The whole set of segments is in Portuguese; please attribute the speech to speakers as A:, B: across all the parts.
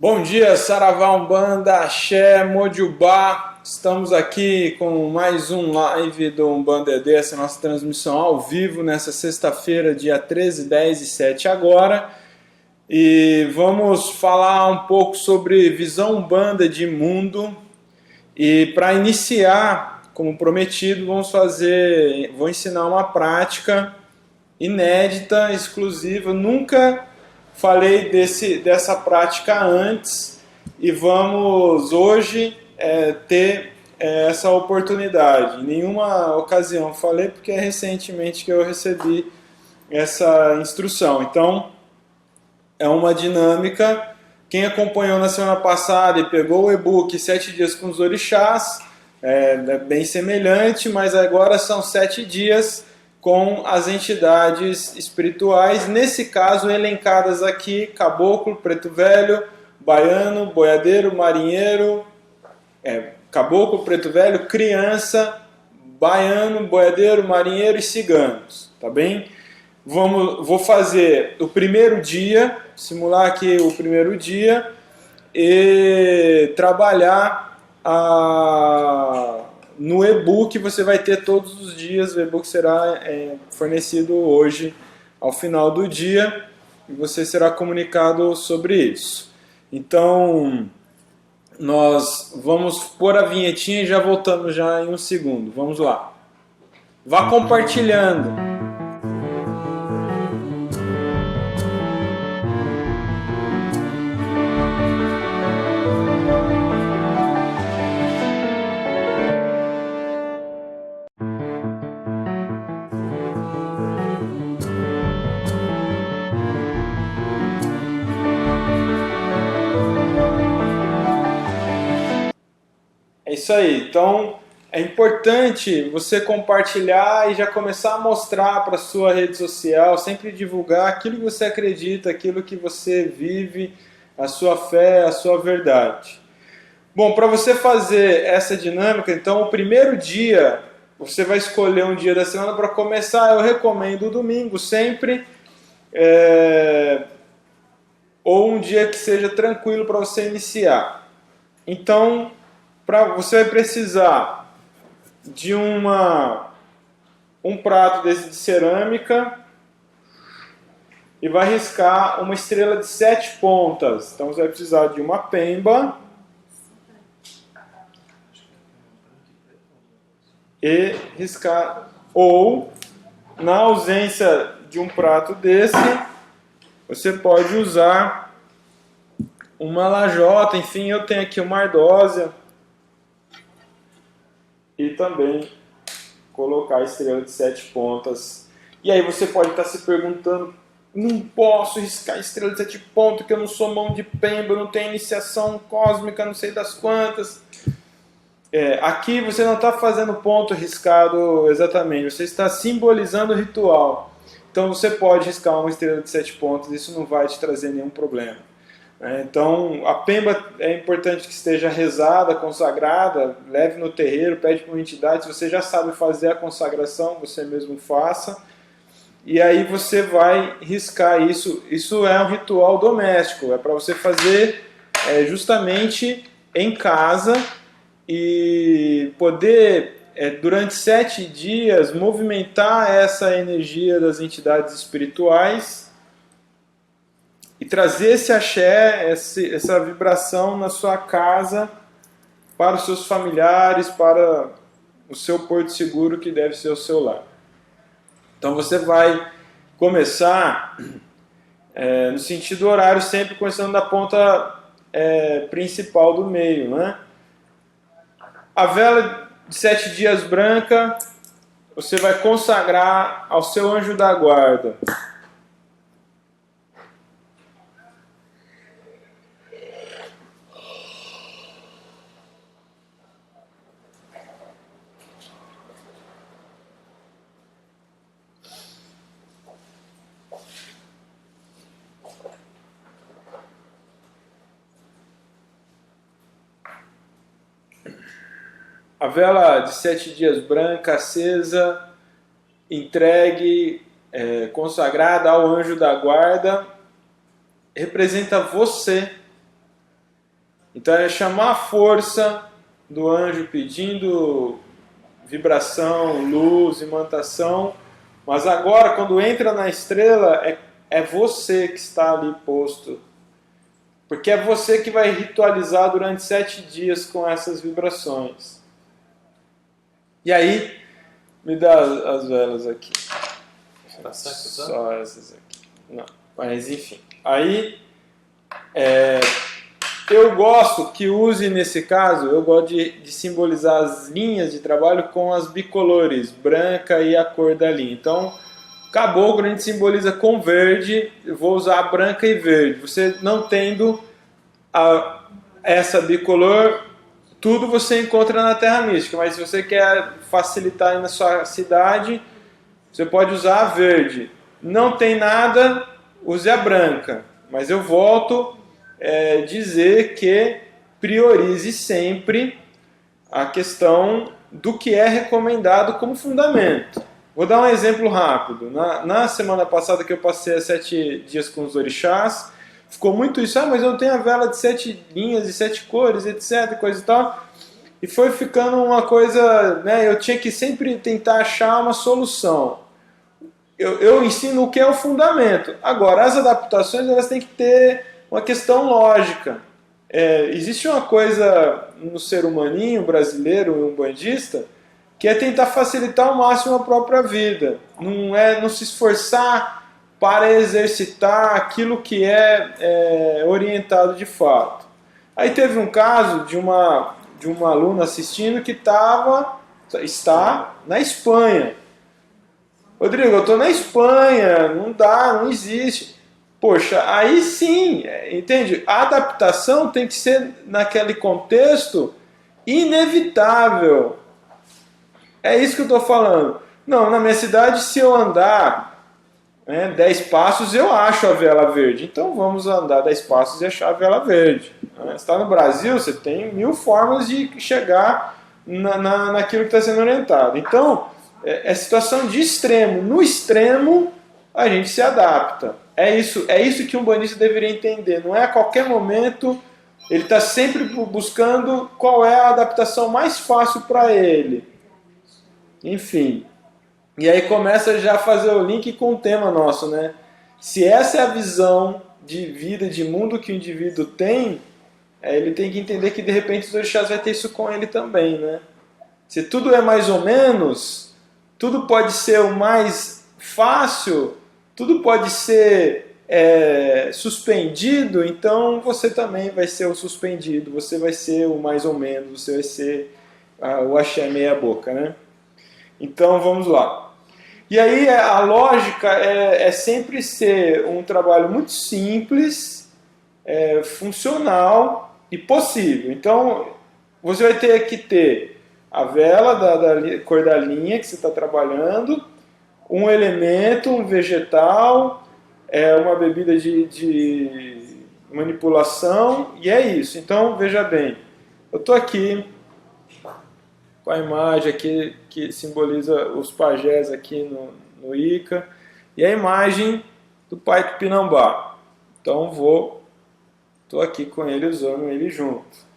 A: Bom dia, Saravá, Umbanda, Axé, Mojubá. Estamos aqui com mais um live do Umbanda ED, essa nossa transmissão ao vivo nessa sexta-feira, dia 13, 10 e 7 agora. E vamos falar um pouco sobre visão Umbanda de mundo. E para iniciar, como prometido, vou ensinar uma prática inédita, exclusiva. Nunca falei dessa prática antes e vamos hoje ter essa oportunidade. Em nenhuma ocasião falei porque é recentemente que eu recebi essa instrução. Então, é uma dinâmica. Quem acompanhou na semana passada e pegou o e-book 7 dias com os orixás, é bem semelhante, mas agora são 7 dias com as entidades espirituais, nesse caso elencadas aqui: caboclo, preto velho, baiano, boiadeiro, marinheiro, caboclo, preto velho, criança, baiano, boiadeiro, marinheiro e ciganos, tá bem? Vou fazer o primeiro dia, simular aqui o primeiro dia e trabalhar no e-book. Você vai ter todos os dias, o e-book será fornecido hoje ao final do dia e você será comunicado sobre isso. Então, nós vamos pôr a vinhetinha e já voltamos já em um segundo. Vamos lá. Vá compartilhando. É isso aí. Então, é importante você compartilhar e já começar a mostrar para a sua rede social, sempre divulgar aquilo que você acredita, aquilo que você vive, a sua fé, a sua verdade. Bom, para você fazer essa dinâmica, então, o primeiro dia, você vai escolher um dia da semana para começar. Eu recomendo o domingo sempre, ou um dia que seja tranquilo para você iniciar. Então, você vai precisar de um prato desse de cerâmica e vai riscar uma estrela de 7 pontas. Então você vai precisar de uma pemba e riscar. Ou, na ausência de um prato desse, você pode usar uma lajota. Enfim, eu tenho aqui uma ardósia. E também colocar a estrela de 7 pontas. E aí você pode estar se perguntando: não posso riscar a estrela de 7 pontas, que eu não sou mão de pemba, eu não tenho iniciação cósmica, não sei das quantas. Aqui você não está fazendo ponto riscado exatamente, você está simbolizando o ritual. Então você pode riscar uma estrela de 7 pontas, isso não vai te trazer nenhum problema. Então, a pemba é importante que esteja rezada, consagrada, leve no terreiro, pede para uma entidade. Se você já sabe fazer a consagração, você mesmo faça. E aí você vai riscar isso. Isso é um ritual doméstico, é para você fazer justamente em casa e poder, durante 7 dias, movimentar essa energia das entidades espirituais e trazer esse axé, essa vibração na sua casa, para os seus familiares, para o seu porto seguro, que deve ser o seu lar. Então você vai começar no sentido horário, sempre começando da ponta principal do meio, né? A vela de 7 dias branca, você vai consagrar ao seu anjo da guarda. A vela de 7 dias branca, acesa, entregue, consagrada ao anjo da guarda, representa você Então é chamar a força do anjo pedindo vibração, luz, imantação. Mas agora, quando entra na estrela, é você que está ali posto. Porque é você que vai ritualizar durante 7 dias com essas vibrações. E aí, me dá as velas aqui. Só essas aqui. Não, mas enfim. Aí, eu gosto que use, nesse caso, eu gosto de simbolizar as linhas de trabalho com as bicolores, branca e a cor da linha. Então, caboclo a gente simboliza com verde, eu vou usar branca e verde. Você não tendo essa bicolor, tudo você encontra na Terra Mística, mas se você quer facilitar aí na sua cidade, você pode usar a verde. Não tem nada, use a branca. Mas eu volto dizer que priorize sempre a questão do que é recomendado como fundamento. Vou dar um exemplo rápido. Na semana passada que eu passei 7 dias com os orixás, ficou muito isso, mas eu não tenho a vela de 7 linhas e 7 cores, etc, coisa e tal. E foi ficando uma coisa, né, eu tinha que sempre tentar achar uma solução. Eu ensino o que é o fundamento. Agora, as adaptações, elas têm que ter uma questão lógica. Existe uma coisa no ser humaninho brasileiro e umbandista que é tentar facilitar ao máximo a própria vida. Não se esforçar para exercitar aquilo que é orientado de fato. Aí teve um caso de uma aluna assistindo que está na Espanha. Rodrigo, eu estou na Espanha, não dá, não existe. Poxa, aí sim, entende? A adaptação tem que ser naquele contexto inevitável. É isso que eu estou falando. Não, na minha cidade, se eu andar 10 passos, eu acho a vela verde. Então vamos andar 10 passos e achar a vela verde. Você está no Brasil, você tem 1000 formas de chegar naquilo que está sendo orientado. Então, é situação de extremo. No extremo, a gente se adapta. É isso que um bandista deveria entender. Não é a qualquer momento, ele está sempre buscando qual é a adaptação mais fácil para ele. Enfim. E aí começa já a fazer o link com o tema nosso, né? Se essa é a visão de vida, de mundo que o indivíduo tem, ele tem que entender que de repente os orixás vai ter isso com ele também, né? Se tudo é mais ou menos, tudo pode ser o mais fácil, tudo pode ser suspendido, então você também vai ser o suspendido, você vai ser o mais ou menos, você vai ser o axé meia boca, né? Então vamos lá. E aí a lógica é sempre ser um trabalho muito simples, funcional e possível. Então você vai ter que ter a vela da cor da linha que você está trabalhando, um elemento, um vegetal, uma bebida de manipulação, e é isso. Então veja bem, eu estou aqui com a imagem aqui que simboliza os pajés aqui no Ica, e a imagem do pai Tupinambá. Então estou aqui com ele, usando ele junto.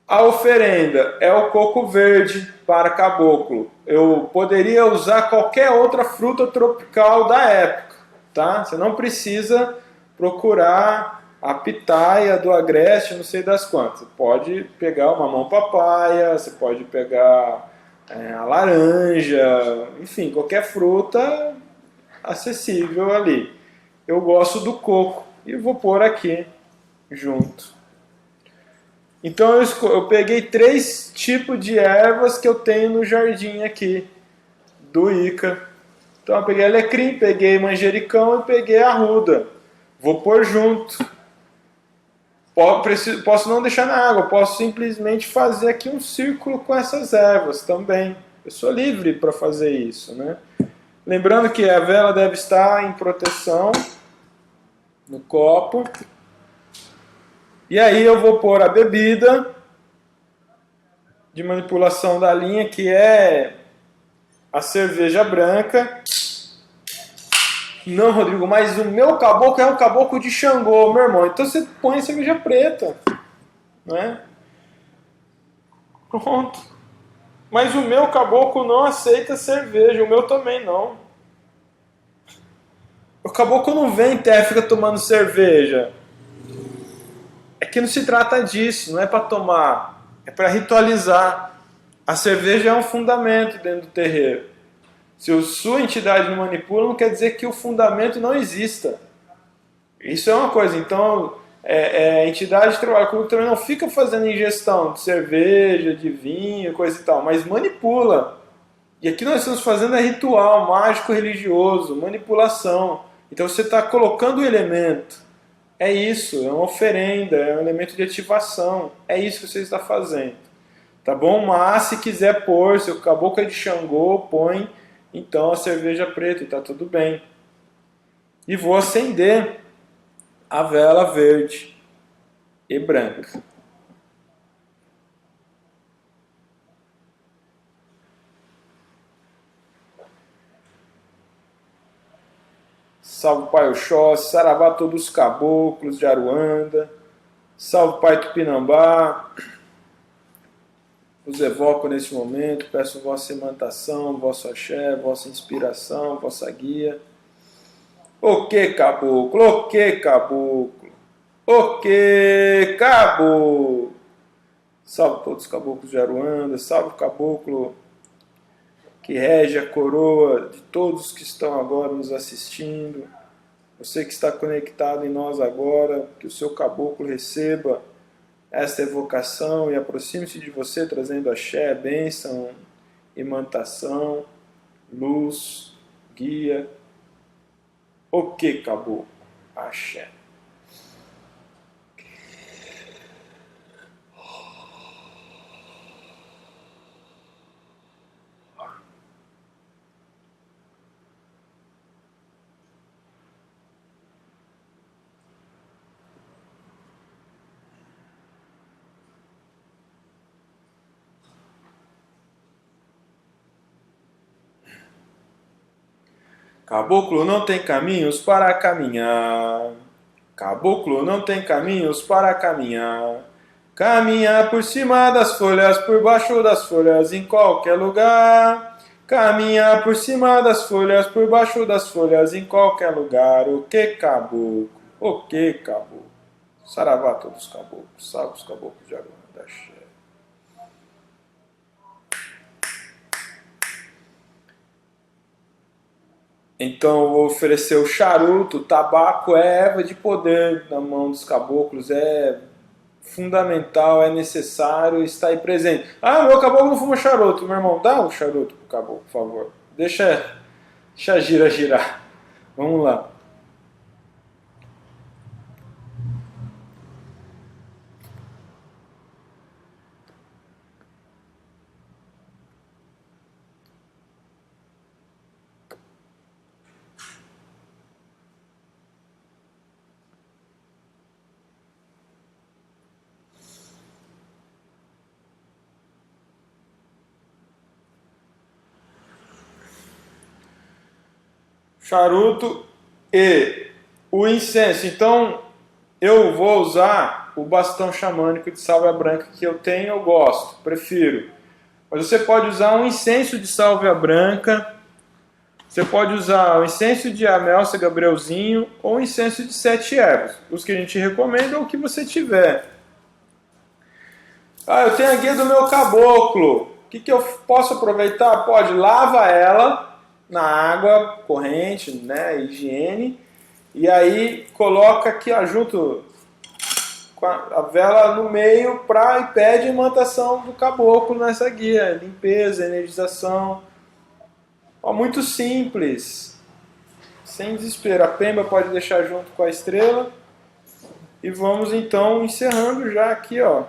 A: A oferenda é o coco verde para caboclo. Eu poderia usar qualquer outra fruta tropical da época, tá? Você não precisa procurar a pitaia do agreste, não sei das quantas. Você pode pegar o mamão papaya, você pode pegar a laranja, enfim, qualquer fruta acessível ali. Eu gosto do coco e vou pôr aqui junto. Então eu peguei 3 tipos de ervas que eu tenho no jardim aqui do Ica. Então eu peguei alecrim, peguei manjericão e peguei arruda. Vou pôr junto. Posso não deixar na água, posso simplesmente fazer aqui um círculo com essas ervas também. Eu sou livre para fazer isso, né? Lembrando que a vela deve estar em proteção no copo. E aí eu vou pôr a bebida de manipulação da linha, que é a cerveja branca. Não, Rodrigo, mas o meu caboclo é um caboclo de Xangô, meu irmão. Então você põe a cerveja preta. né? Pronto. Mas o meu caboclo não aceita cerveja, o meu também não. O caboclo não vem em terra e fica tomando cerveja. É que não se trata disso, não é para tomar, é para ritualizar. A cerveja é um fundamento dentro do terreiro. Se a sua entidade não manipula, não quer dizer que o fundamento não exista. Isso é uma coisa. Então, a entidade de trabalho comigo também não fica fazendo ingestão de cerveja, de vinho, coisa e tal, mas manipula. E aqui nós estamos fazendo ritual mágico religioso, manipulação. Então você está colocando o elemento. É isso, é uma oferenda, é um elemento de ativação. É isso que você está fazendo. Tá bom? Mas se quiser pôr, se o caboclo é de Xangô, põe então a cerveja preta e tá tudo bem. E vou acender a vela verde e branca. Salve Pai Oxóssi, saravá todos os caboclos de Aruanda. Salve Pai Tupinambá. Os evoco neste momento, peço vossa imantação, vosso axé, vossa inspiração, vossa guia. O que caboclo, o que caboclo, o que caboclo. Salve todos os caboclos de Aruanda, salve o caboclo que rege a coroa de todos que estão agora nos assistindo. Você que está conectado em nós agora, que o seu caboclo receba esta evocação e aproxime-se de você trazendo axé, bênção, imantação, luz, guia. O que caboclo? Axé. Caboclo não tem caminhos para caminhar. Caboclo não tem caminhos para caminhar. Caminha por cima das folhas, por baixo das folhas, em qualquer lugar. Caminha por cima das folhas, por baixo das folhas, em qualquer lugar. O que caboclo? O que caboclo? Saravá todos os caboclos, salve os caboclos de Aruanda. Então eu vou oferecer o charuto, o tabaco é erva de poder na mão dos caboclos, é fundamental, é necessário estar aí presente. Ah, meu caboclo não fuma charuto, meu irmão, dá o charuto pro caboclo, por favor. Deixa a gira girar. Vamos lá. Charuto e o incenso. Então, eu vou usar o bastão xamânico de sálvia branca que eu tenho, eu gosto, prefiro. Mas você pode usar um incenso de sálvia branca, você pode usar o incenso de Amelsa Gabrielzinho ou incenso de 7 ervas. Os que a gente recomenda é o que você tiver. Ah, eu tenho a guia do meu caboclo. O que eu posso aproveitar? Pode, lava ela na água corrente, né, higiene, e aí coloca aqui, ó, junto com a vela no meio e pede imantação do caboclo nessa guia, limpeza, energização. Ó, muito simples, sem desespero. A pemba pode deixar junto com a estrela e vamos então encerrando já aqui, ó.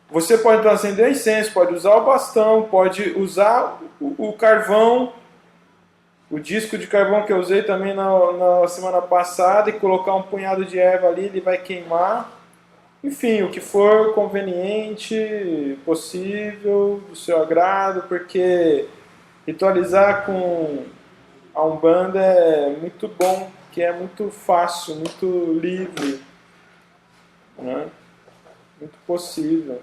A: Você pode então acender incenso, pode usar o bastão, pode usar o carvão, o disco de carvão que eu usei também na semana passada, e colocar um punhado de erva ali, ele vai queimar. Enfim, o que for conveniente, possível, do seu agrado, porque ritualizar com a Umbanda é muito bom, que é muito fácil, muito livre, né? Muito possível.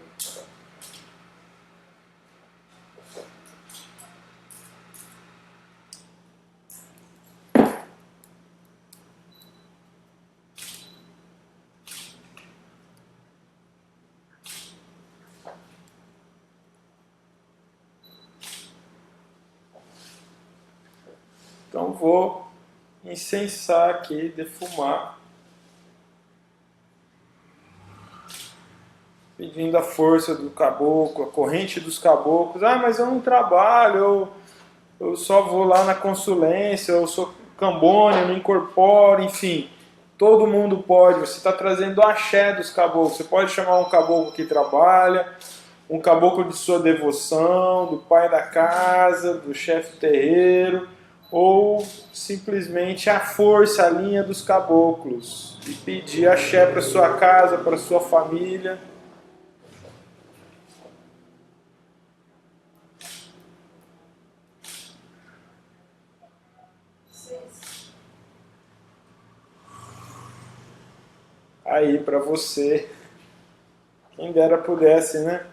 A: Então vou incensar aqui, defumar, pedindo a força do caboclo, a corrente dos caboclos. Ah, mas eu não trabalho, eu só vou lá na consulência, eu sou cambone, eu não incorporo, enfim. Todo mundo pode, você está trazendo o axé dos caboclos. Você pode chamar um caboclo que trabalha, um caboclo de sua devoção, do pai da casa, do chefe terreiro, ou simplesmente a força, a linha dos caboclos, e pedir axé para sua casa, para sua família. Aí, para você, quem dera pudesse, né?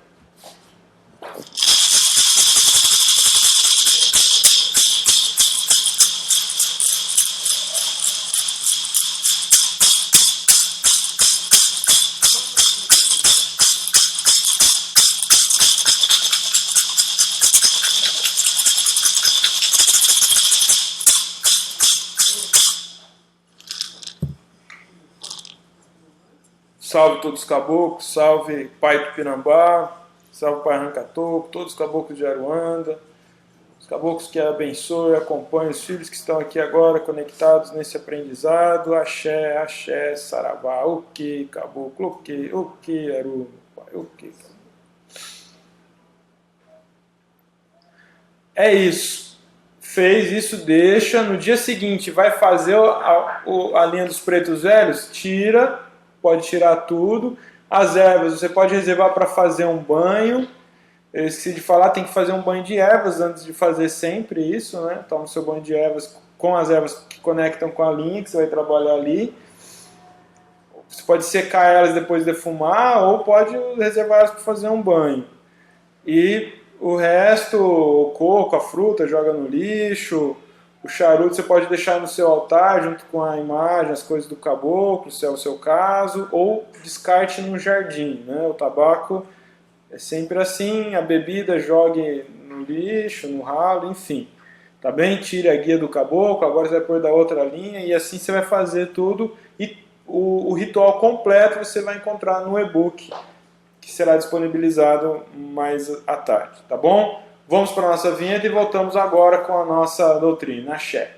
A: Salve todos os caboclos, salve Pai Tupinambá, salve Pai Arrancatoco, todos os caboclos de Aruanda, os caboclos que abençoam e acompanham os filhos que estão aqui agora conectados nesse aprendizado. Axé, axé, saravá, o que caboclo, o que Aru, o que. É isso. Fez isso, deixa. No dia seguinte vai fazer a linha dos pretos velhos, tira. Pode tirar tudo. As ervas você pode reservar para fazer um banho. Eu esqueci de falar, tem que fazer um banho de ervas antes de fazer sempre isso, né? Toma o seu banho de ervas com as ervas que conectam com a linha que você vai trabalhar ali. Você pode secar elas depois de defumar ou pode reservar elas para fazer um banho. E o resto, o coco, a fruta, joga no lixo. O charuto você pode deixar no seu altar junto com a imagem, as coisas do caboclo, se é o seu caso, ou descarte no jardim, né? O tabaco é sempre assim, a bebida jogue no lixo, no ralo, enfim. Tá bem? Tire a guia do caboclo, agora você vai pôr da outra linha e assim você vai fazer tudo. E o ritual completo você vai encontrar no e-book, que será disponibilizado mais à tarde, tá bom? Vamos para a nossa vinheta e voltamos agora com a nossa doutrina, Axé.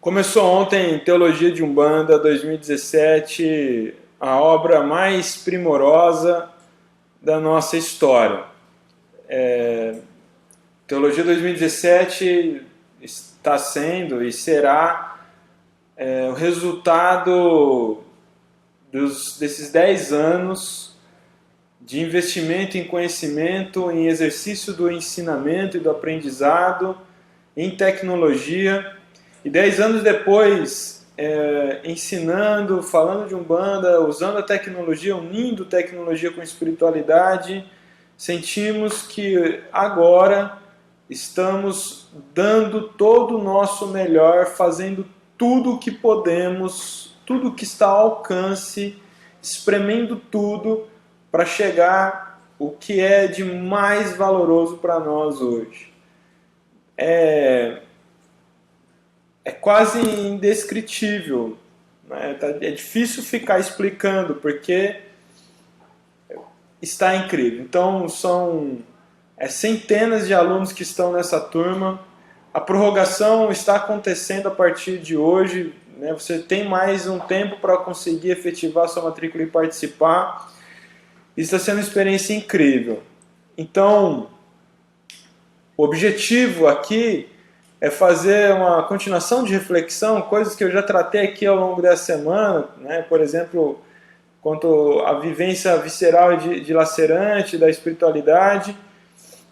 A: Começou ontem Teologia de Umbanda 2017, a obra mais primorosa da nossa história. Teologia 2017 está sendo e será o resultado desses 10 anos de investimento em conhecimento, em exercício do ensinamento e do aprendizado, em tecnologia. E 10 anos depois, ensinando, falando de Umbanda, usando a tecnologia, unindo tecnologia com espiritualidade, sentimos que agora estamos dando todo o nosso melhor, fazendo tudo o que podemos, tudo o que está ao alcance, espremendo tudo para chegar o que é de mais valoroso para nós hoje. é quase indescritível, né? É difícil ficar explicando, porque está incrível. Então, são centenas de alunos que estão nessa turma. A prorrogação está acontecendo a partir de hoje, né? Você tem mais um tempo para conseguir efetivar sua matrícula e participar. Isso está sendo uma experiência incrível. Então, o objetivo aqui é fazer uma continuação de reflexão, coisas que eu já tratei aqui ao longo dessa semana, né? Por exemplo, quanto à vivência visceral e dilacerante da espiritualidade.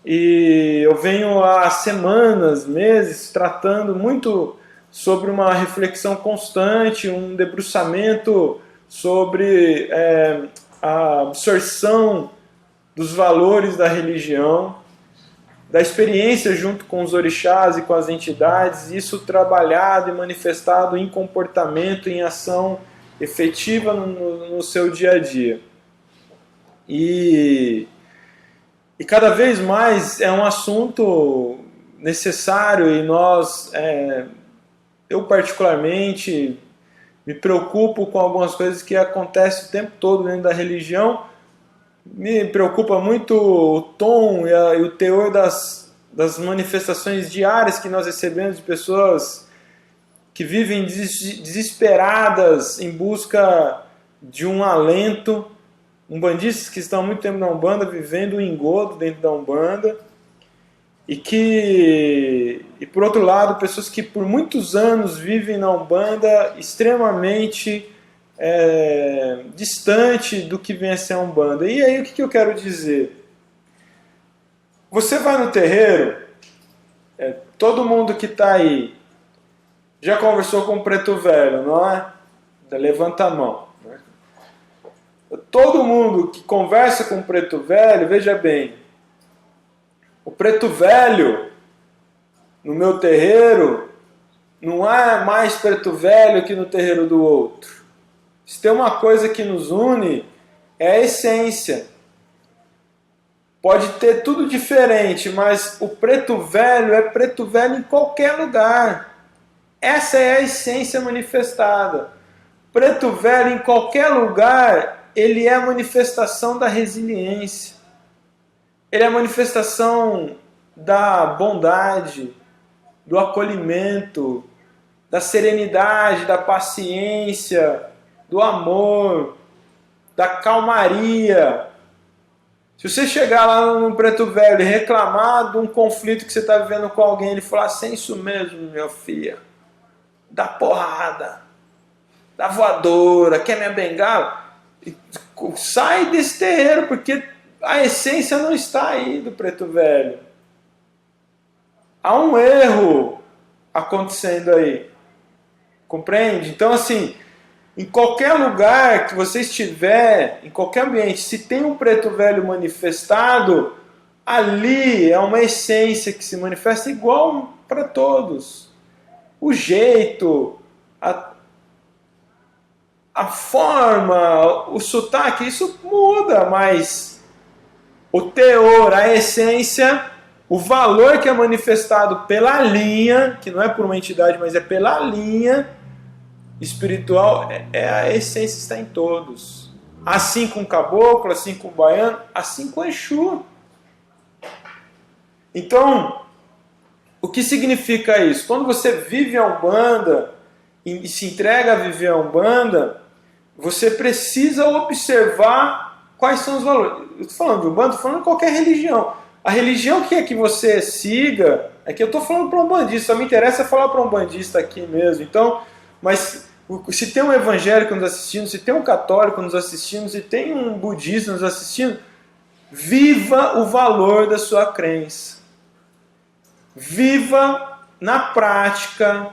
A: E eu venho há semanas, meses, tratando muito sobre uma reflexão constante, um debruçamento sobre a absorção dos valores da religião, da experiência junto com os orixás e com as entidades, isso trabalhado e manifestado em comportamento, em ação efetiva no seu dia a dia. E cada vez mais é um assunto necessário e eu particularmente me preocupo com algumas coisas que acontecem o tempo todo dentro da religião. Me preocupa muito o tom e o teor das manifestações diárias que nós recebemos de pessoas que vivem desesperadas em busca de um alento, umbandistas que estão há muito tempo na Umbanda, vivendo um engodo dentro da Umbanda, e por outro lado, pessoas que por muitos anos vivem na Umbanda extremamente distante do que vem a ser a Umbanda. E aí o que eu quero dizer? Você vai no terreiro, todo mundo que está aí já conversou com o preto velho, não é? Levanta a mão. Né? Todo mundo que conversa com o preto velho, veja bem, o preto velho no meu terreiro não é mais preto velho que no terreiro do outro. Se tem uma coisa que nos une, é a essência. Pode ter tudo diferente, mas o preto velho é preto velho em qualquer lugar. Essa é a essência manifestada. Preto velho em qualquer lugar, ele é a manifestação da resiliência. Ele é a manifestação da bondade, do acolhimento, da serenidade, da paciência, do amor, da calmaria. Se você chegar lá no preto velho e reclamar de um conflito que você está vivendo com alguém, ele falar assim, é isso mesmo, minha filha, dá porrada, dá voadora, quer minha bengala? Sai desse terreiro, porque a essência não está aí do preto velho. Há um erro acontecendo aí. Compreende? Então, assim, em qualquer lugar que você estiver, em qualquer ambiente, se tem um preto velho manifestado, ali é uma essência que se manifesta igual para todos. O jeito, a forma, o sotaque, isso muda, mas o teor, a essência, o valor que é manifestado pela linha, que não é por uma entidade, mas é pela linha espiritual, a essência está em todos. Assim com o caboclo, assim com o baiano, assim com o Exu. Então, o que significa isso? Quando você vive a Umbanda e se entrega a viver a Umbanda, você precisa observar quais são os valores. Eu estou falando de Umbanda, estou falando de qualquer religião. A religião que é que você siga, é que eu estou falando para um bandista, só me interessa falar para um bandista aqui mesmo. Então, mas se tem um evangélico nos assistindo, se tem um católico nos assistindo, se tem um budista nos assistindo, viva o valor da sua crença. Viva na prática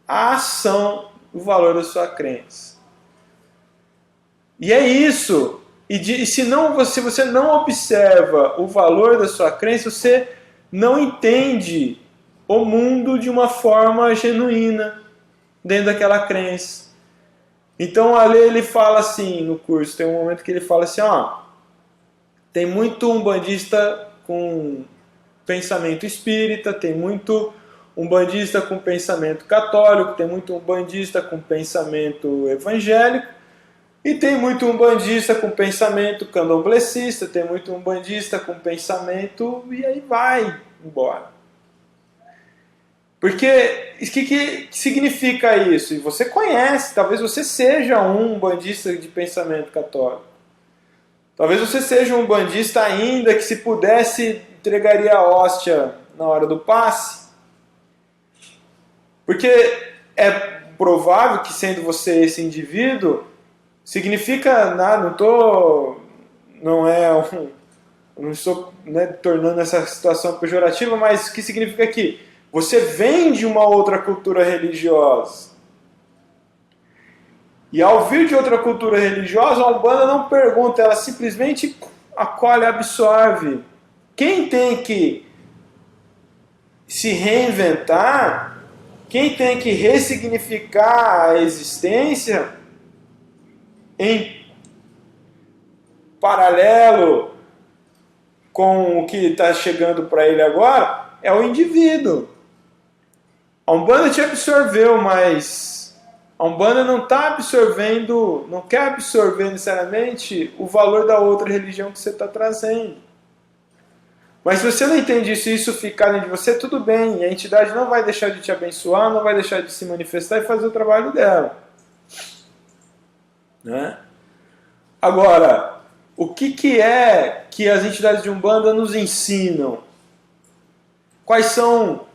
A: a ação, o valor da sua crença. E é isso. E se você não observa o valor da sua crença, você não entende o mundo de uma forma genuína dentro daquela crença. Então ali ele fala assim no curso, tem um momento que ele fala assim, tem muito umbandista com pensamento espírita, tem muito umbandista com pensamento católico, tem muito umbandista com pensamento evangélico, e tem muito umbandista com pensamento candomblessista, tem muito umbandista com pensamento, e aí vai embora. Porque o que significa isso? E você conhece, talvez você seja um umbandista de pensamento católico. Talvez você seja um umbandista ainda que, se pudesse, entregaria a hóstia na hora do passe. Porque é provável que, sendo você esse indivíduo, significa nada, não estou, né, tornando essa situação pejorativa, mas o que significa que você vem de uma outra cultura religiosa. E ao vir de outra cultura religiosa, a Umbanda não pergunta, ela simplesmente acolhe, absorve. Quem tem que se reinventar, quem tem que ressignificar a existência em paralelo com o que está chegando para ele agora, é o indivíduo. A Umbanda te absorveu, mas a Umbanda não está absorvendo, não quer absorver necessariamente o valor da outra religião que você está trazendo. Mas se você não entende isso e isso ficar dentro de você, tudo bem. A entidade não vai deixar de te abençoar, não vai deixar de se manifestar e fazer o trabalho dela. Né? Agora, o que é que as entidades de Umbanda nos ensinam? Quais são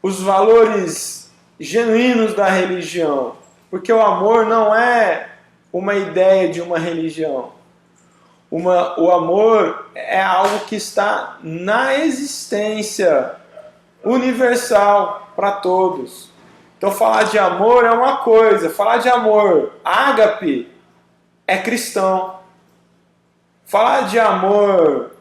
A: os valores genuínos da religião? Porque o amor não é uma ideia de uma religião. O amor é algo que está na existência universal para todos. Então, falar de amor é uma coisa, falar de amor ágape é cristão. Falar de amor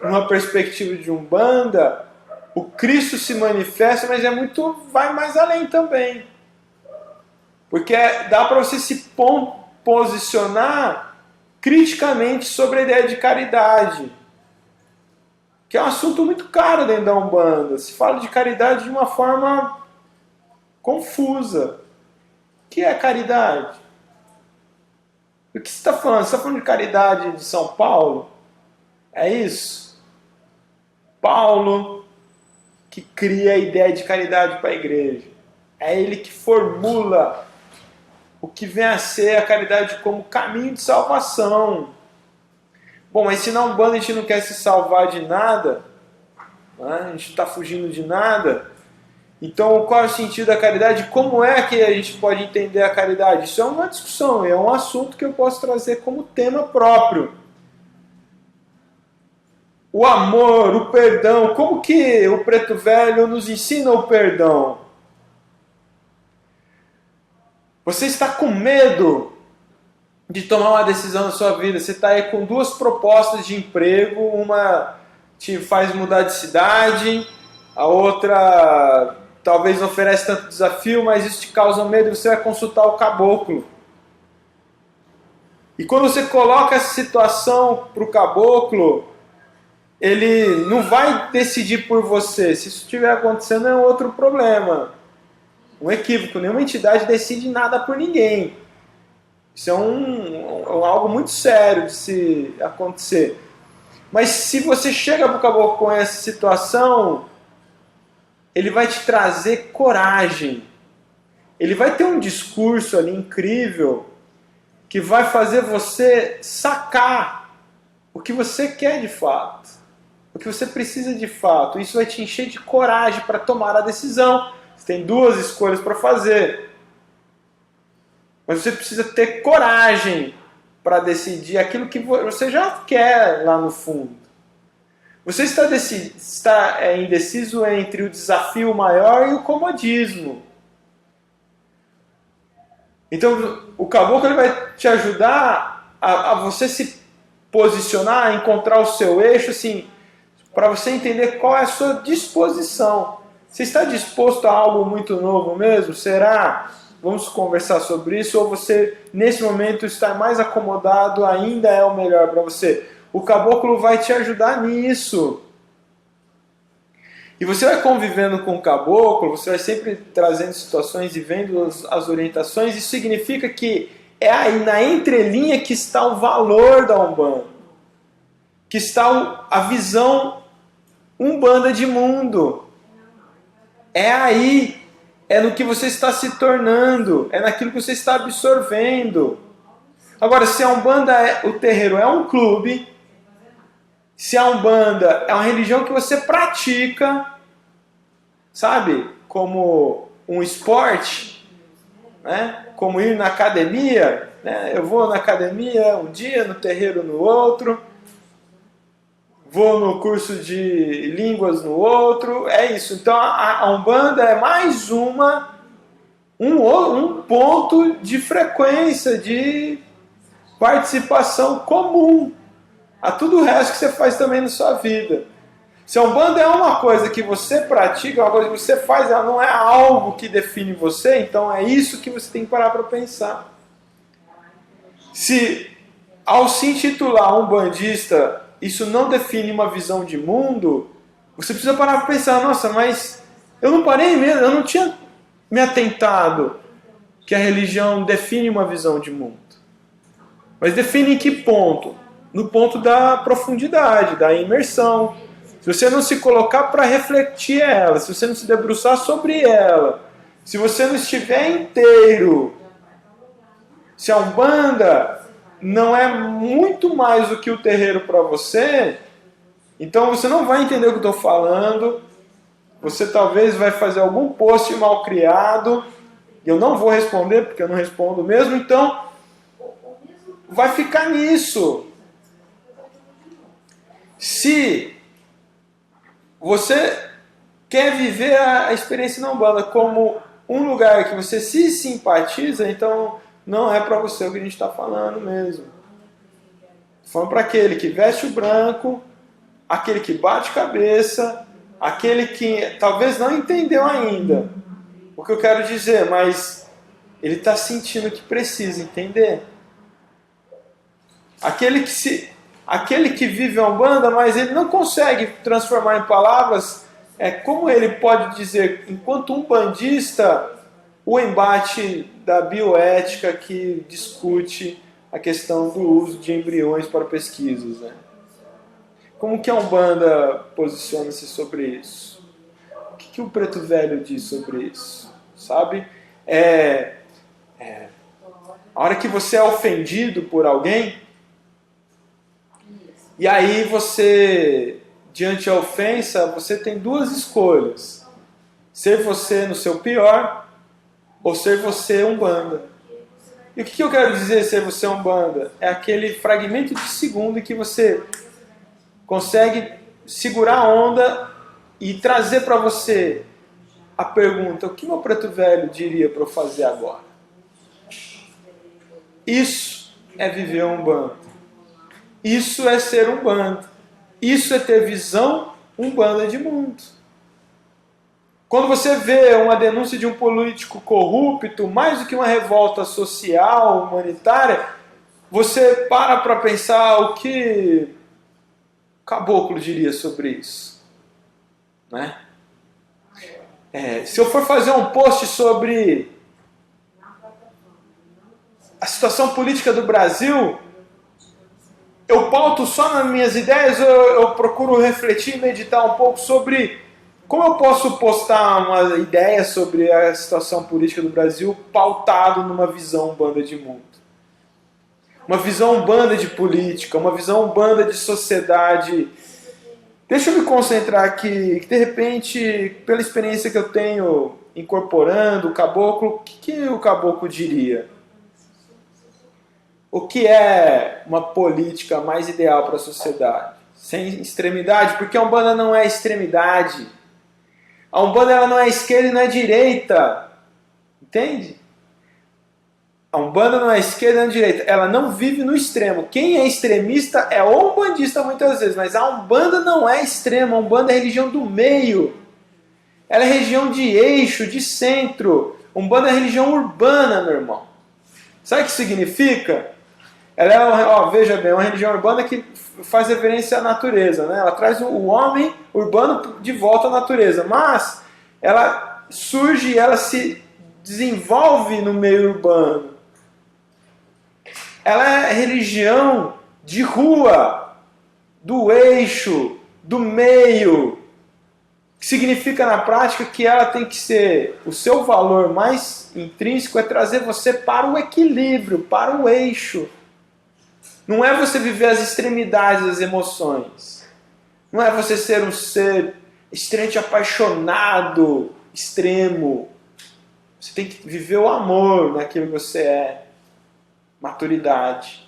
A: numa perspectiva de Umbanda, o Cristo se manifesta, mas vai mais além também. Porque dá para você se posicionar criticamente sobre a ideia de caridade, que é um assunto muito caro dentro da Umbanda. Se fala de caridade de uma forma confusa. O que é caridade? O que você está falando? Você está falando de caridade de São Paulo? É isso? Paulo que cria a ideia de caridade para a igreja. É ele que formula o que vem a ser a caridade como caminho de salvação. Bom, mas se na Umbanda a gente não quer se salvar de nada, né? A gente está fugindo de nada, então qual é o sentido da caridade? Como é que a gente pode entender a caridade? Isso é uma discussão, é um assunto que eu posso trazer como tema próprio. O amor, o perdão, como que o Preto Velho nos ensina o perdão? Você está com medo de tomar uma decisão na sua vida. Você está aí com 2 propostas de emprego, uma te faz mudar de cidade, a outra talvez não oferece tanto desafio, mas isso te causa medo, você vai consultar o caboclo. E quando você coloca essa situação para o caboclo, ele não vai decidir por você. Se isso estiver acontecendo, é outro problema. Um equívoco. Nenhuma entidade decide nada por ninguém. Isso é algo muito sério de se acontecer. Mas se você chega para o caboclo com essa situação, ele vai te trazer coragem. Ele vai ter um discurso ali incrível que vai fazer você sacar o que você quer de fato, o que você precisa de fato. Isso vai te encher de coragem para tomar a decisão. Você tem 2 escolhas para fazer. Mas você precisa ter coragem para decidir aquilo que você já quer lá no fundo. Você está indeciso entre o desafio maior e o comodismo. Então, o caboclo ele vai te ajudar a você se posicionar, a encontrar o seu eixo, assim, para você entender qual é a sua disposição. Você está disposto a algo muito novo mesmo? Será? Vamos conversar sobre isso. Ou você, nesse momento, está mais acomodado, ainda é o melhor para você? O caboclo vai te ajudar nisso. E você vai convivendo com o caboclo, você vai sempre trazendo situações e vendo as orientações. Isso significa que é aí na entrelinha que está o valor da Umbanda, que está a visão Umbanda de mundo. É aí, é no que você está se tornando, é naquilo que você está absorvendo. Agora, se a Umbanda, o terreiro é um clube, se a Umbanda é uma religião que você pratica, sabe, como um esporte, né? Como ir na academia, né? Eu vou na academia um dia, no terreiro no outro, vou no curso de línguas no outro, é isso. Então a Umbanda é mais um ponto de frequência, de participação comum a tudo o resto que você faz também na sua vida. Se a Umbanda é uma coisa que você pratica, uma coisa que você faz, ela não é algo que define você, então é isso que você tem que parar para pensar. Se ao se intitular umbandista, isso não define uma visão de mundo, você precisa parar para pensar, nossa, mas eu não parei mesmo, eu não tinha me atentado que a religião define uma visão de mundo. Mas define em que ponto? No ponto da profundidade, da imersão. Se você não se colocar para refletir ela, se você não se debruçar sobre ela, se você não estiver inteiro, se a Umbanda não é muito mais do que o terreiro para você, então você não vai entender o que eu estou falando, você talvez vai fazer algum post mal criado, eu não vou responder porque eu não respondo mesmo, então vai ficar nisso. Se você quer viver a experiência na Umbanda como um lugar que você se simpatiza, então não é para você o que a gente está falando mesmo. Falando para aquele que veste o branco, aquele que bate cabeça, aquele que talvez não entendeu ainda o que eu quero dizer, mas ele está sentindo que precisa entender. Aquele que vive a Umbanda, mas ele não consegue transformar em palavras como ele pode dizer, enquanto umbandista, o embate da bioética que discute a questão do uso de embriões para pesquisas. Né? Como que a Umbanda posiciona-se sobre isso? O que o Preto Velho diz sobre isso? Sabe? A hora que você é ofendido por alguém, e aí você, diante da ofensa, você tem duas escolhas. Ser você no seu pior, ou ser você Umbanda. E o que eu quero dizer ser você Umbanda? É aquele fragmento de segundo em que você consegue segurar a onda e trazer para você a pergunta: o que meu Preto Velho diria para eu fazer agora? Isso é viver Umbanda. Isso é ser Umbanda. Isso é ter visão Umbanda de mundo. Quando você vê uma denúncia de um político corrupto, mais do que uma revolta social, humanitária, você para pensar o que o caboclo diria sobre isso. Né? Se eu for fazer um post sobre a situação política do Brasil, eu pauto só nas minhas ideias, eu procuro refletir e meditar um pouco sobre como eu posso postar uma ideia sobre a situação política do Brasil pautado numa visão Umbanda de mundo. Uma visão Umbanda de política, uma visão Umbanda de sociedade. Deixa eu me concentrar aqui, que de repente, pela experiência que eu tenho incorporando o caboclo, o que o caboclo diria? O que é uma política mais ideal para a sociedade? Sem extremidade, porque a Umbanda não é extremidade. A Umbanda ela não é esquerda e não é direita. Entende? A Umbanda não é esquerda e não é direita. Ela não vive no extremo. Quem é extremista é o umbandista muitas vezes, mas a Umbanda não é extrema. A Umbanda é religião do meio. Ela é religião de eixo, de centro. A Umbanda é religião urbana, meu irmão. Sabe o que significa? Ela é, veja bem, uma religião urbana que faz referência à natureza, né? Ela traz o homem urbano de volta à natureza, mas ela surge e ela se desenvolve no meio urbano. Ela é religião de rua, do eixo, do meio, que significa na prática que ela tem que ser, o seu valor mais intrínseco é trazer você para o equilíbrio, para o eixo. Não é você viver as extremidades das emoções. Não é você ser um ser extremamente apaixonado, extremo. Você tem que viver o amor naquilo que você é. Maturidade.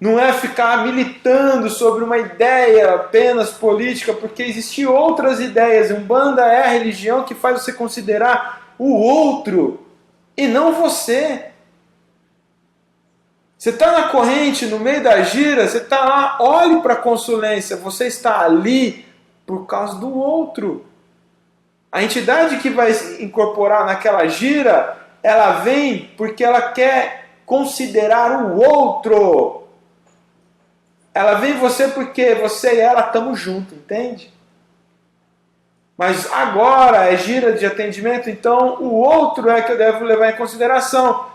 A: Não é ficar militando sobre uma ideia apenas política, porque existem outras ideias. Umbanda é a religião que faz você considerar o outro e não você. Você está na corrente, no meio da gira, você está lá, olhe para a consulência, você está ali por causa do outro. A entidade que vai se incorporar naquela gira, ela vem porque ela quer considerar o outro. Ela vem você porque você e ela estamos juntos, entende? Mas agora é gira de atendimento, então o outro é que eu devo levar em consideração.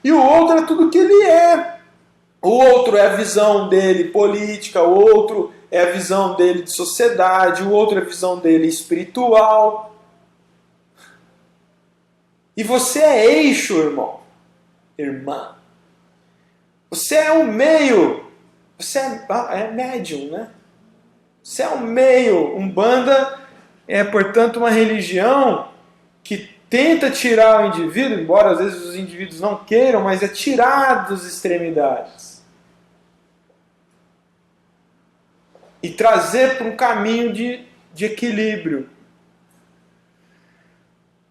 A: E o outro é tudo que ele é. O outro é a visão dele política, o outro é a visão dele de sociedade, o outro é a visão dele espiritual. E você é eixo, irmão. Irmã. Você é um meio. Você é médium, né? Você é um meio. Umbanda é, portanto, uma religião que tenta tirar o indivíduo, embora às vezes os indivíduos não queiram, mas é tirar das extremidades. E trazer para um caminho de equilíbrio.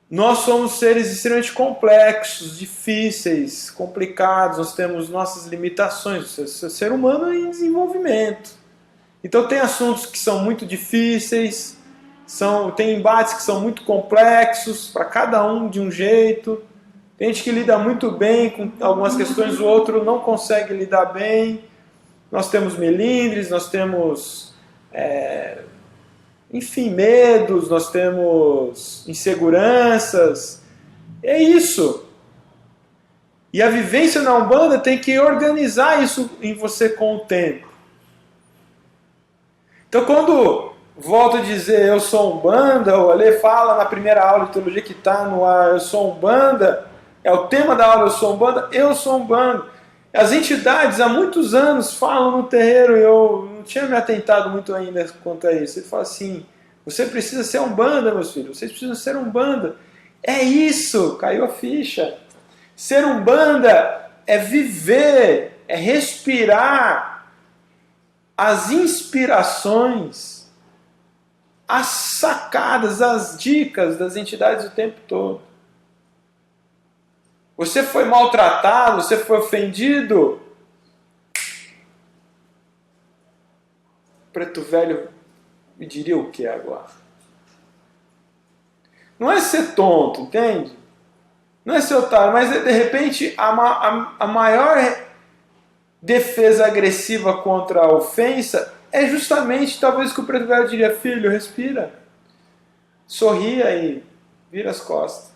A: Nós somos seres extremamente complexos, difíceis, complicados, nós temos nossas limitações. O ser humano é em desenvolvimento. Então tem assuntos que são muito difíceis, tem embates que são muito complexos, para cada um de um jeito. Tem gente que lida muito bem com algumas questões, o outro não consegue lidar bem. Nós temos melindres, nós temos, enfim, medos, nós temos inseguranças. É isso. E a vivência na Umbanda tem que organizar isso em você com o tempo. Então, quando volto a dizer eu sou Umbanda, o Ale fala na primeira aula de teologia que está no ar, eu sou Umbanda, é o tema da aula, eu sou Umbanda. As entidades há muitos anos falam no terreiro, e eu não tinha me atentado muito ainda quanto a isso. Ele fala assim, você precisa ser Umbanda, meus filhos, vocês precisam ser Umbanda. É isso, caiu a ficha. Ser Umbanda é viver, é respirar as inspirações, as sacadas, as dicas das entidades o tempo todo. Você foi maltratado, você foi ofendido. Preto Velho me diria o que agora? Não é ser tonto, entende? Não é ser otário, mas de repente a maior defesa agressiva contra a ofensa é justamente talvez que o Preto Velho diria, filho, respira, sorria e vira as costas.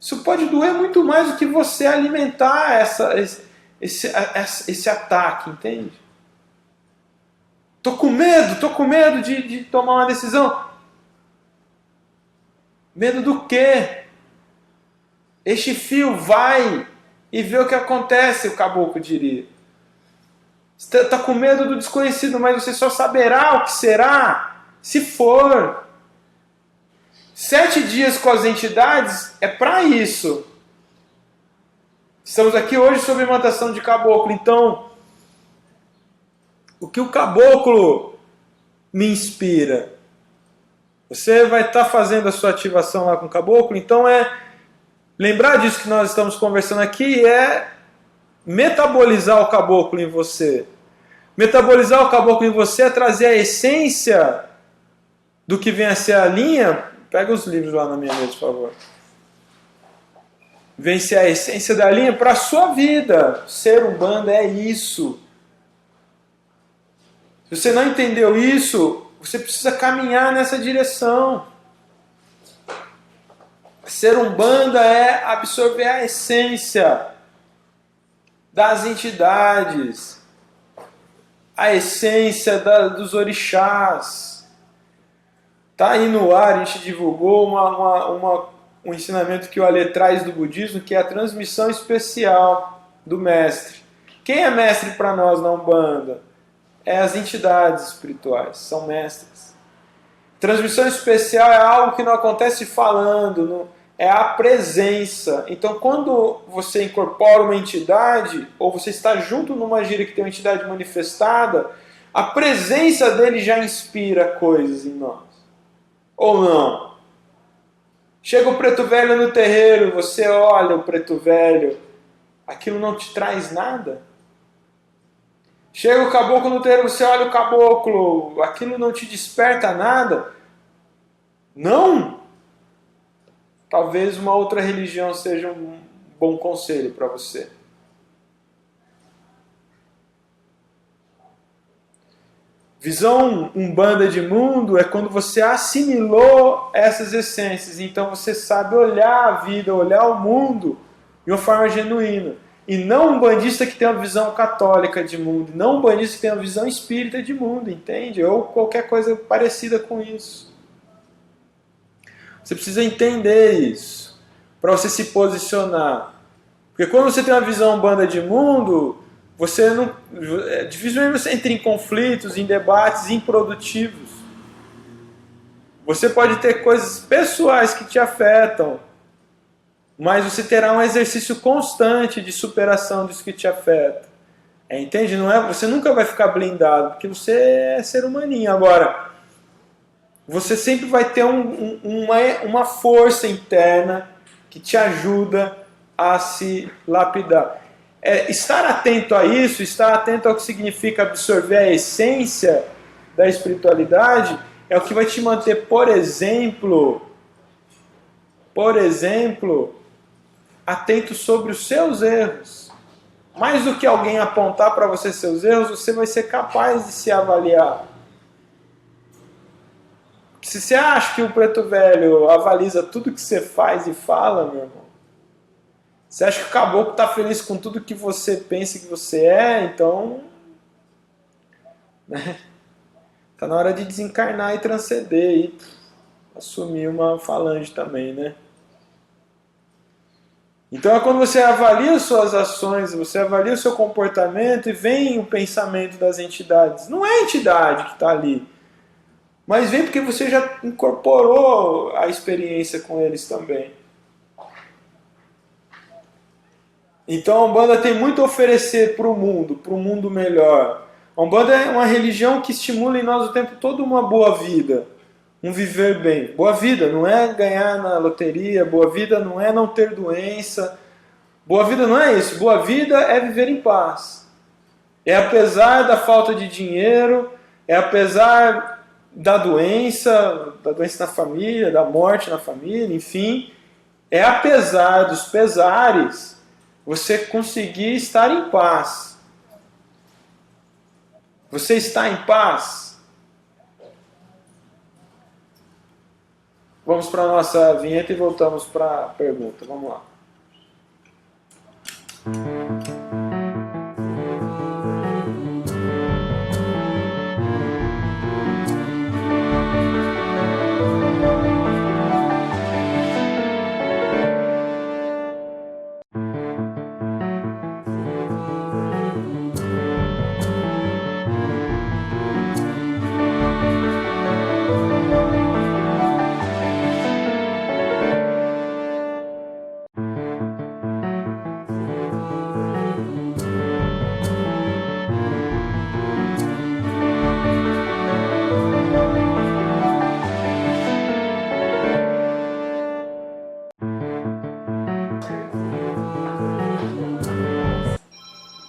A: Isso pode doer muito mais do que você alimentar esse ataque, entende? Tô com medo de tomar uma decisão. Medo do quê? Este fio vai e vê o que acontece, o caboclo diria. Você está com medo do desconhecido, mas você só saberá o que será se for. 7 dias com as entidades é para isso. Estamos aqui hoje sob imantação de caboclo. Então, o que o caboclo me inspira? Você vai estar fazendo a sua ativação lá com o caboclo, então lembrar disso que nós estamos conversando aqui é metabolizar o caboclo em você. Metabolizar o caboclo em você é trazer a essência do que vem a ser a linha. Pega os livros lá na minha mesa, por favor. vencer a essência da linha para a sua vida. Ser Umbanda é isso. Se você não entendeu isso, você precisa caminhar nessa direção. Ser Umbanda é absorver a essência das entidades, a essência dos orixás. Está aí no ar, a gente divulgou um ensinamento que o Alê traz do budismo, que é a transmissão especial do mestre. Quem é mestre para nós na Umbanda? É as entidades espirituais, são mestres. Transmissão especial é algo que não acontece falando, é a presença. Então, quando você incorpora uma entidade, ou você está junto numa gira que tem uma entidade manifestada, a presença dele já inspira coisas em nós. Ou não? Chega o preto velho no terreiro, você olha o preto velho, aquilo não te traz nada? Chega o caboclo no terreiro, você olha o caboclo, aquilo não te desperta nada? Não? Talvez uma outra religião seja um bom conselho para você. Visão Umbanda de mundo é quando você assimilou essas essências. Então você sabe olhar a vida, olhar o mundo de uma forma genuína. E não um bandista que tem uma visão católica de mundo, não um bandista que tem uma visão espírita de mundo, entende? Ou qualquer coisa parecida com isso. Você precisa entender isso, para você se posicionar. Porque quando você tem uma visão Umbanda de mundo, você não, dificilmente você entra em conflitos, em debates improdutivos. Você pode ter coisas pessoais que te afetam, mas você terá um exercício constante de superação disso que te afeta. Entende? Não é, você nunca vai ficar blindado, porque você é ser humaninho. Agora, você sempre vai ter uma força interna que te ajuda a se lapidar. Estar atento a isso, estar atento ao que significa absorver a essência da espiritualidade, é o que vai te manter, por exemplo, atento sobre os seus erros. Mais do que alguém apontar para você seus erros, você vai ser capaz de se avaliar. Se você acha que o preto velho avaliza tudo que você faz e fala, meu irmão, você acha que o caboclo está feliz com tudo que você pensa que você é, então, né, tá na hora de desencarnar e transcender e assumir uma falange também, né? Então é quando você avalia suas ações, você avalia o seu comportamento e vem o pensamento das entidades. Não é a entidade que está ali, mas vem porque você já incorporou a experiência com eles também. Então a Umbanda tem muito a oferecer para o mundo melhor. A Umbanda é uma religião que estimula em nós o tempo todo uma boa vida, um viver bem. Boa vida não é ganhar na loteria, boa vida não é não ter doença, boa vida não é isso. Boa vida é viver em paz. É apesar da falta de dinheiro, é apesar da doença na família, da morte na família, enfim, é apesar dos pesares, você conseguir estar em paz. Você está em paz? Vamos para a nossa vinheta e voltamos para a pergunta. Vamos lá.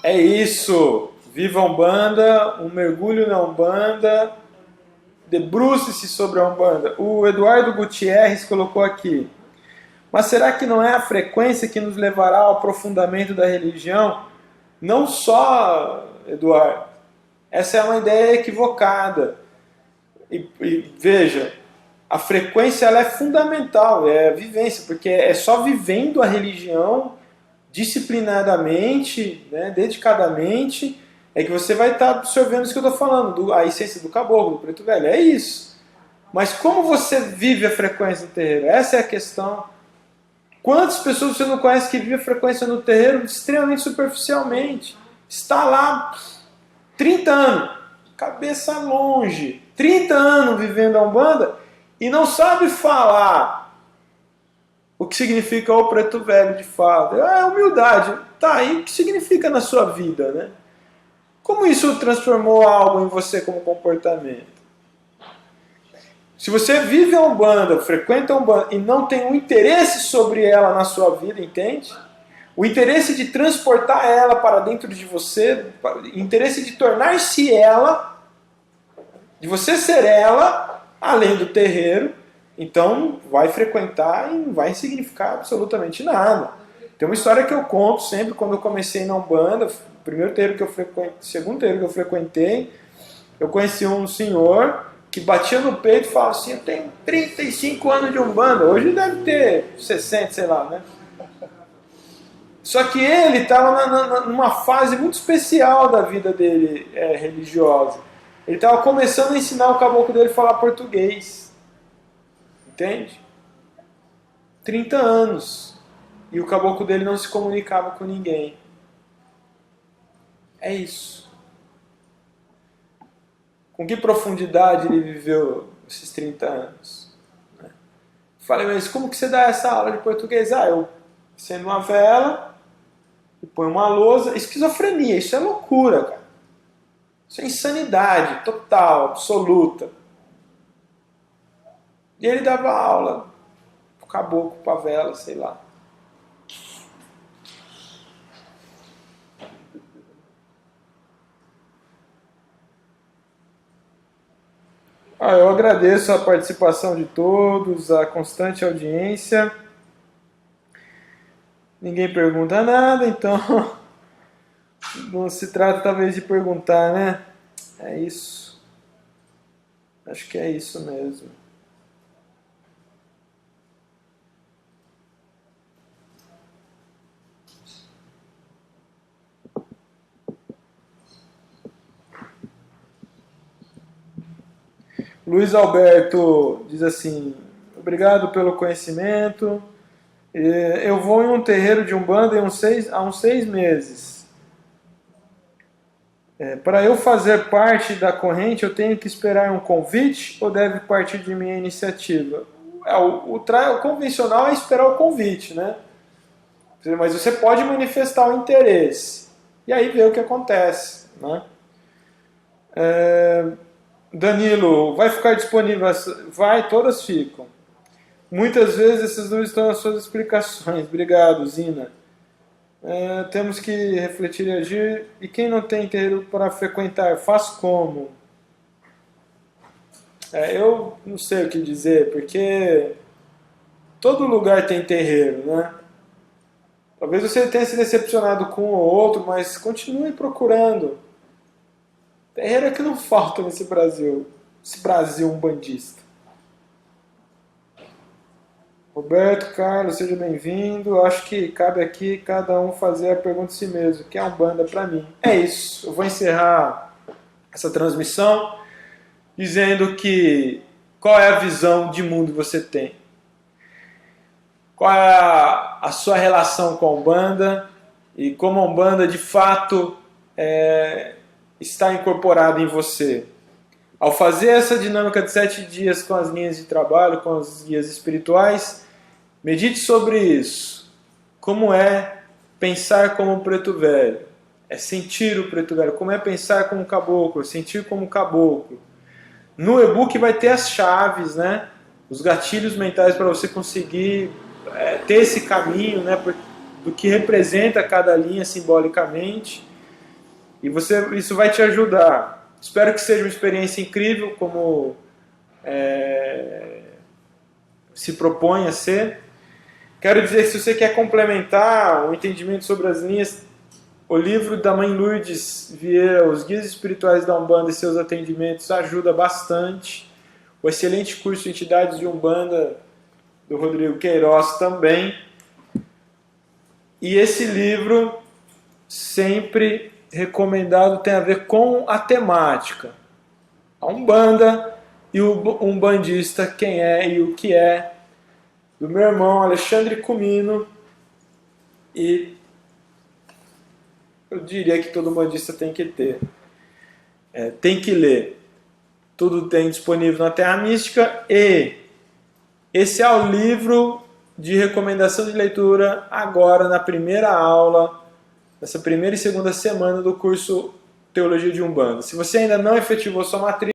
A: É isso! Viva a Umbanda, um mergulho na Umbanda, debruce-se sobre a Umbanda. O Eduardo Gutierrez colocou aqui: Mas será que não é a frequência que nos levará ao aprofundamento da religião? Não só, Eduardo, essa é uma ideia equivocada. E veja, a frequência ela é fundamental, é a vivência, porque é só vivendo a religião disciplinadamente, né, dedicadamente, é que você vai estar absorvendo isso que eu estou falando, a essência do caboclo, do preto velho, é isso. Mas como você vive a frequência no terreiro? Essa é a questão. Quantas pessoas você não conhece que vivem a frequência no terreiro extremamente superficialmente? Está lá 30 anos, cabeça longe, 30 anos vivendo a Umbanda e não sabe falar o que significa o preto velho de fato. É humildade. Tá, e o que significa na sua vida, né? Como isso transformou algo em você como comportamento? Se você vive a Umbanda, frequenta a Umbanda e não tem um interesse sobre ela na sua vida, entende? O interesse de transportar ela para dentro de você, o interesse de tornar-se ela, de você ser ela, além do terreiro, então vai frequentar e não vai significar absolutamente nada. Tem uma história que eu conto sempre quando eu comecei na Umbanda, o primeiro terreiro que eu frequentei, o segundo terreiro que eu frequentei, eu conheci um senhor que batia no peito e falava assim, eu tenho 35 anos de Umbanda, hoje deve ter 60, sei lá, né? Só que ele estava numa fase muito especial da vida dele religiosa. Ele estava começando a ensinar o caboclo dele a falar português. Entende? 30 anos. E o caboclo dele não se comunicava com ninguém. É isso. Com que profundidade ele viveu esses 30 anos? Falei, mas como que você dá essa aula de português? Eu acendo uma vela, e põe uma lousa. Esquizofrenia, isso é loucura, cara. Isso é insanidade total, absoluta. E ele dava aula pro caboclo, pra vela, sei lá. Eu agradeço a participação de todos, a constante audiência. Ninguém pergunta nada, então não se trata talvez de perguntar, né? É isso. Acho que é isso mesmo. Luiz Alberto diz assim, obrigado pelo conhecimento. Eu vou em um terreiro de Umbanda há uns 6 meses. Para eu fazer parte da corrente, eu tenho que esperar um convite ou deve partir de minha iniciativa? O convencional é esperar o convite, né? Mas você pode manifestar o interesse. E aí ver o que acontece, né? Danilo, vai ficar disponível? Vai, todas ficam. Muitas vezes essas não estão nas suas explicações. Obrigado, Zina. Temos que refletir e agir. E quem não tem terreiro para frequentar, faz como? Eu não sei o que dizer, porque todo lugar tem terreiro, né? Talvez você tenha se decepcionado com um ou outro, mas continue procurando. Terreiro é que não falta nesse Brasil. Esse Brasil umbandista. Roberto, Carlos, seja bem-vindo. Acho que cabe aqui cada um fazer a pergunta de si mesmo. O que é Umbanda para mim? É isso. Eu vou encerrar essa transmissão dizendo que qual é a visão de mundo que você tem. Qual é a sua relação com a Umbanda e como a Umbanda de fato está incorporada em você. Ao fazer essa dinâmica de 7 dias com as linhas de trabalho, com as guias espirituais, medite sobre isso. Como é pensar como um preto velho? É sentir o preto velho. Como é pensar como um caboclo? Sentir como um caboclo. No e-book vai ter as chaves, né? Os gatilhos mentais para você conseguir ter esse caminho, né? Do que representa cada linha simbolicamente. E isso vai te ajudar. Espero que seja uma experiência incrível, como se propõe a ser. Quero dizer que se você quer complementar o entendimento sobre as linhas, o livro da Mãe Lourdes Vieira, Os Guias Espirituais da Umbanda e seus atendimentos, ajuda bastante. O excelente curso Entidades de Umbanda, do Rodrigo Queiroz, também. E esse livro, sempre recomendado, tem a ver com a temática. A Umbanda e o umbandista, quem é e o que é, do meu irmão Alexandre Comino. E eu diria que todo umbandista tem que ter. Tem que ler. Tudo tem disponível na Terra Mística. E esse é o livro de recomendação de leitura agora na primeira aula, nessa primeira e segunda semana do curso Teologia de Umbanda. Se você ainda não efetivou sua matrícula,